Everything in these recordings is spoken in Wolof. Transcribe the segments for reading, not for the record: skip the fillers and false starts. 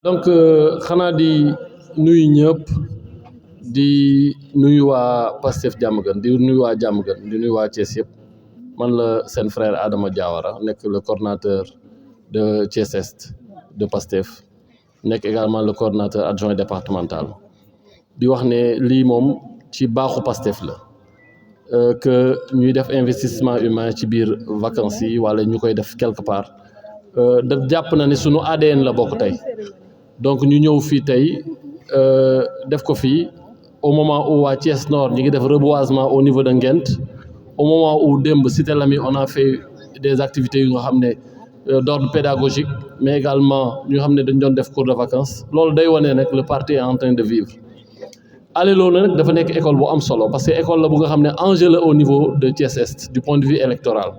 donc xanaa di nuyu ñëpp di nuyu waa Pastef Diamaguène di nuyu waa Diamaguène di nuyu waa Thiès yëpp man la seen frère Adama Diawara nekk le coordonnateur de Thiès Est de Pastef nekk également le coordonnateur adjoint départemental di wax ne lii moom ci baaxu Pastef la que ñuy def investissement humain ci biir vacances yi wala ñu koy def quelque part da jàpp na ne sunu ADN la bokk tey donc ñu ñëw fii tey def ko fii au moment où waa Thiès Nord ñi ngi def reboisement au niveau de Nguent au moment où démb Cité Lamy on a fait des activités yu nga xam ne d'ordre pédagogique mais également ñu xam ne dañ doon def cours de vacances loolu day wane nag le parti est en train de vivre Alelo nag dafa nekk école bu am solo parce que école la bu nga xam ne enjeu la au niveau de Thiès Est du point de vue électoral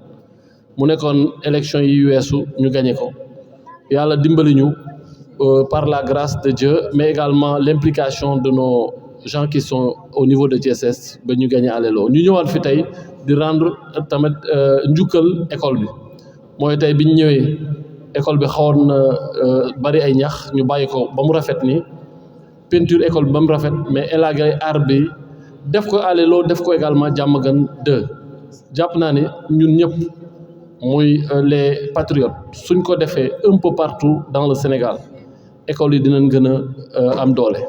mu nekkoon élection yi weesu ñu gagné ko yàlla dimbali ñu par la grâce de Dieu mais également l'implication de nos gens qui sont au niveau de Thiès Est ba ñu gagné Alelo ñu ñëwaat fi tey di rendre tamit njukkal école bi mooy tey bi ñu ñëwee école bi xawoon na bari ay ñax ñu bàyyi ko ba mu rafet ni peinture école bi ba mu rafet mais élagué art bi def ko Alelo def ko également Diamaguène 2 jàpp naa ne ñun ñëpp muy les patriotes suñ ko defee un peu partout dans le Sénégal école yi dinañ gën a am doole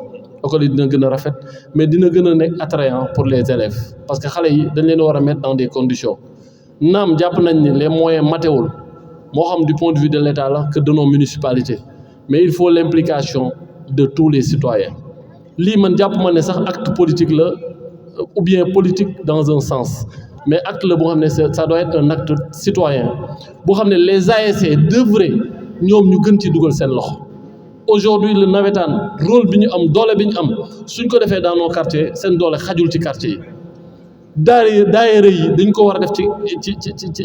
école yi dina gën a rafet mais dina gën a nekk attrayant pour les élèves parce que xale yi dañ leen war a mettre dans des conditions naam jàpp nañ ni les moyens matewul moo xam du point de vue de l'État la que de nos municipalités mais il faut l'implication de tous les citoyens lii man jàpp ma ne sax acte politique la ou bien politique dans un sens mais acte la boo xam ne ça doit être un acte citoyen boo xam ne les ASC devraient ñoom ñu gën ci dugal seen loxo aujourd'hui le navétane rôle bi ñu am doole bi ñu am suñ ko defee dans nos quartiers seen doole xajul ci quartier yi daayira yi dañ ko war a def ci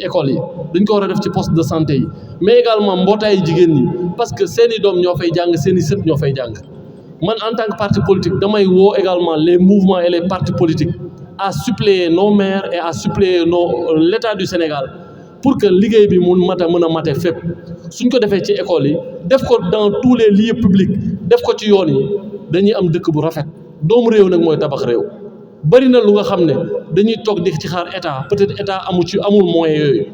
école yi dañ ko war a def ci poste de santé yi mais également mbootaayu jigéen ñi parce que seeni doom ñoo fay jàng seeni sët ñoo fay jàng man en tant que parti politique damay woo également les mouvements et les partis politiques à suppléer nos maires et à suppléer l'État du Sénégal pour que liggéey bi mën a mate fépp suñ ko defee ci école yi def ko dans tous les lieux publics def ko ci yoon yi dañuy am dëkk bu rafet doomu réew nag mooy tabax réew bari na lu nga xam ne dañuy toog di ci xaar état peut-être état amul moyens yooyu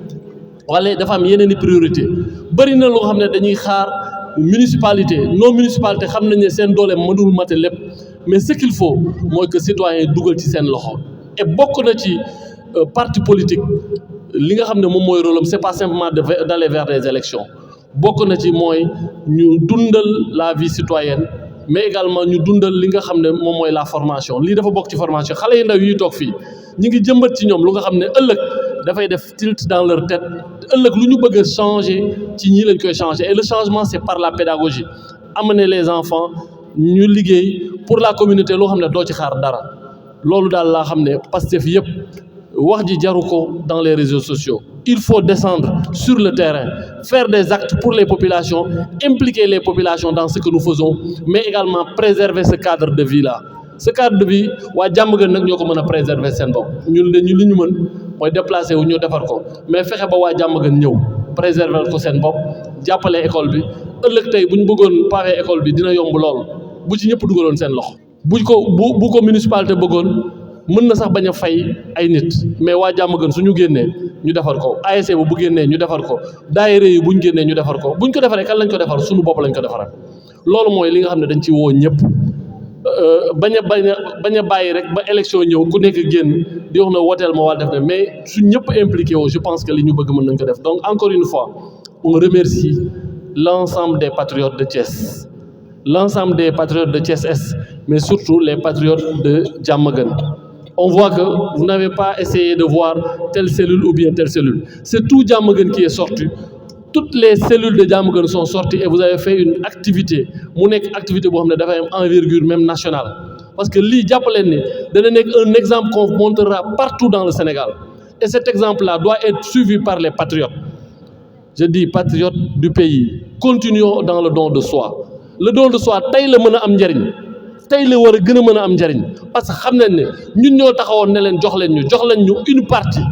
wala dafa am yeneen i priorité bari na lu nga xam ne dañuy xaar municipalité nos municipalités xam nañ ne seen doole mënul mate lépp mais ce qu'il faut mooy que citoyens yi dugal ci seen loxo et bokk na ci parti politique li nga xam ne moom mooy rôle am c'est pas simplement d'aller vers des élections bokk na ci mooy ñu dundal la vie citoyenne mais également ñu dundal li nga xam ne moom mooy la formation lii dafa bokk ci formation xale yu ndaw yi toog fii ñu ngi jëmbat ci ñoom lu nga xam ne ëllëg dafay def tilt dans leur tête ëllëg lu ñu bëgg a changer ci ñii lañ koy changer et le changement c'est par la pédagogie amener les enfants ñu liggéey pour la communauté loo xam ne doo ci xaar dara loolu daal laa xam ne Pastef yëpp wax ji jaru ko dans les réseaux sociaux il faut descendre sur le terrain faire des actes pour les populations impliquer les populations dans ce que nous faisons mais également préserver ce cadre de vie là ce cadre de vie waa Diamaguène nag ñoo ko mën a préserver seen bopp ñun li ñu mën mooy déplacer wu ñu defar ko mais fexe ba waa Diamaguène ñëw préserver ko seen bopp jàppale école bi ëllëg tey bu ñu bëggoon pavé école bi dina yomb lool bu ci ñëpp dugaloon seen loxo bu ko municipalité bëggoon mën na sax bañ a fay ay nit mais waa Diamaguène suñu génnee ñu defar ko ASC bu génnee ñu defar ko daayira yi buñ génnee ñu defar ko buñ ko defaree kan lañ ko defar suñu bopp lañ ko defaral loolu mooy li nga xam ne dañ ci woo ñëpp bañ a bàyyi rek ba élection ñëw ku nekk génn di wax na woteel ma wàll def na mais su ñëpp impliqué woo je pense que li ñu bëgg mën nañ ko def donc encore une fois on remercie l'ensemble des patriotes de Thiès l'ensemble des patriotes de Thiès Est mais surtout les patriotes de Diamaguène. On voit que vous n'avez pas essayé de voir telle cellule ou bien telle cellule. C'est tout Diamaguène qui est sorti. Toutes les cellules de Diamaguène sont sorties et vous avez fait une activité. Mon activité boo xam ne dafa am envergure même nationale. Parce que lii jàpp leen ne dana nekk un exemple qu'on montrera partout dans le Sénégal. Et cet exemple-là doit être suivi par les patriotes. Je dis patriotes du pays. Continuons dans le don de soi. Le don de soi tey la mën a am njariñ. tey la war a gën a mën a am njariñ parce que xam nañ ne ñun ñoo taxawoon ne leen jox leen ñu une partie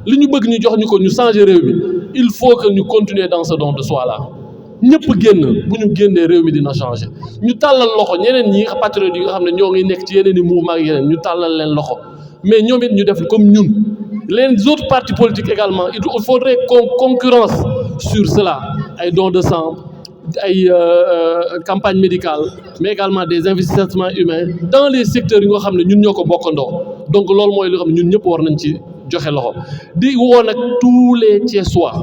li ñu bëgg ñu jox ñu ko ñu changer réew mi il faut que ñu continuer dans ce don de soi là ñëpp génn bu ñu génnee réew mi dina changer ñu tàllal loxo ñeneen ñi patriotes yi nga xam ne ñoo ngi nekk ci yeneen i mouvement ak yeneen ñu tàllal leen loxo mais ñoom it ñu def comme ñun les autres partis politiques également il faudrait qu'on concurrence sur cela ay dons de sang ay campagne médicale mais également des investissements humains dans les secteurs yi nga xam ne ñun ñoo ko bokkandoo donc loolu mooy loo xam ne ñun ñëpp war nañ ci joxe loxo di woo nag tous les Thiessois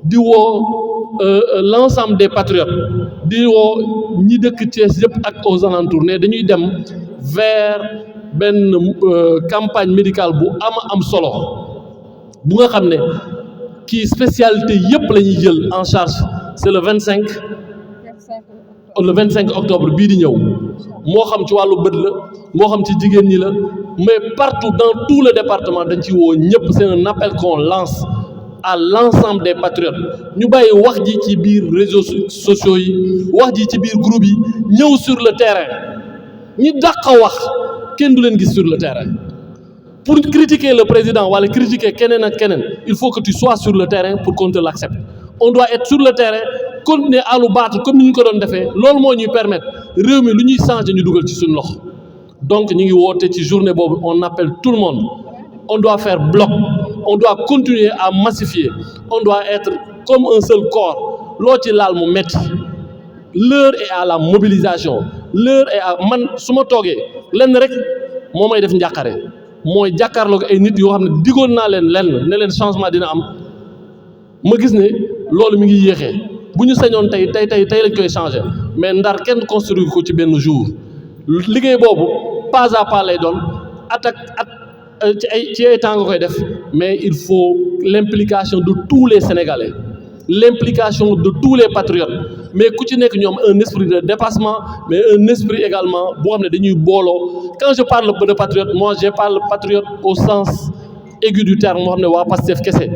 di woo l'ensemble des patriotes di woo ñi dëkk Thiès yëpp ak aux alentours ne dañuy dem vers benn campagne médicale bu am solo bu nga xam ne kii spécialité yëpp la ñuy jël en charge c'est le 25 octobre bii di ñëw moo xam ci wàllu bët la moo xam ci jigéen ñi la mais partout dans tout le département dañ ci woo ñëpp c'est un appel qu'on lance à l'ensemble des patriotes ñu bàyyi wax ji ci biir réseaux sociaux yi wax ji ci biir groupe yi ñëw sur le terrain ñi dàq wax kenn du leen gis sur le terrain pour critiquer le président wala critiquer keneen ak keneen il faut que tu sois sur le terrain pour qu'on te l'accepte on doit être sur le terrain continuer à lu battre comme ni ñu ko doon defee loolu moo ñuy permettre réew mi lu ñuy changer ñu dugal ci suñu loxo donc ñu ngi woote ci journée boobu on appelle tout le monde on doit faire bloc on doit continuer à massifier on doit être comme un seul corps loo ci laal mu metti l'heure est à la mobilisation l'heure est à man su ma toogee lenn rek moo may def njàqare mooy jàkkaarloog ay nit yoo xam ne digoon naa leen lenn ne leen changement dina am ma gis ne loolu mi ngi yéexee bu ñu sañoon tey lañ koy changer mais Ndar kenn construire ko ci benn jour liggéey boobu pas à pas lay doon ci ay temps nga koy def mais il faut l'implication de tous les Sénégalais l'implication de tous les patriotes mais ku ci nekk ñoom un esprit de dépassement mais un esprit également boo xam ne dañuy booloo quand je parle de patriote moi je parle patriote au sens aigu du terme moo xam ne waa Pastef kese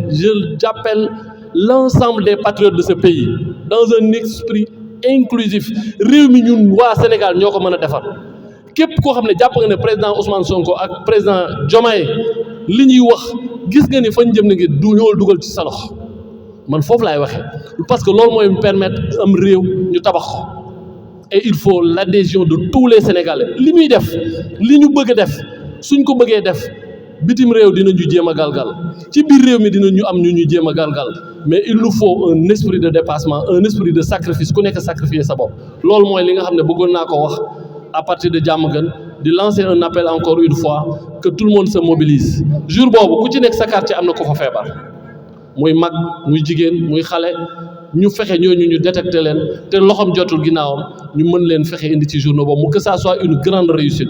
j'appelle l'ensemble des patriotes de ce pays dans un esprit inclusif réew mi ñun waa Sénégal ñoo ko mën a defar képp koo xam ne jàpp nga ne président Ousmane Sonko ak président Diomaye li ñuy wax gis nga ni fañ jëm ne ngi du ñoo dugal ci sa loxo man foofu laay waxee parce que loolu mooy permettre am réew ñu tabax ko et il faut l'adhésion de tous les Sénégalais li muy def li ñu bëgg a def suñ ko bëggee def bitim réew dinañu jéem a galgal ci biir réew mi dinañu am ñu jéem a galgal mais il nous faut un esprit de dépassement un esprit de sacrifice ku nekk sacrifier sa bopp loolu mooy li nga xam ne bëggoon naa ko wax à partir de Diamaguène di lancer un appel encore une fois que tout le monde se mobilise jour boobu ku ci nekk sa quartier am na ko fa feebar muy mag muy jigéen muy xale ñu fexe ñooñu ñu détecter leen te loxoom jotul ginnaawam ñu mën leen fexe indi ci journée boobu que ça soit une grande réussite.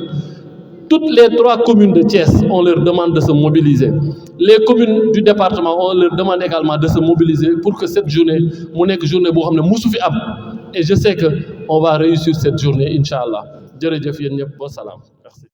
Toutes les 3 communes de Thiès, on leur demande de se mobiliser. Les communes du département, on leur demande également de se mobiliser pour que cette journée, mu nekk journée boo xam ne musu fi am et je sais que on va réussir cette journée incha allah jërëjëf yéen ñëpp ba salaam.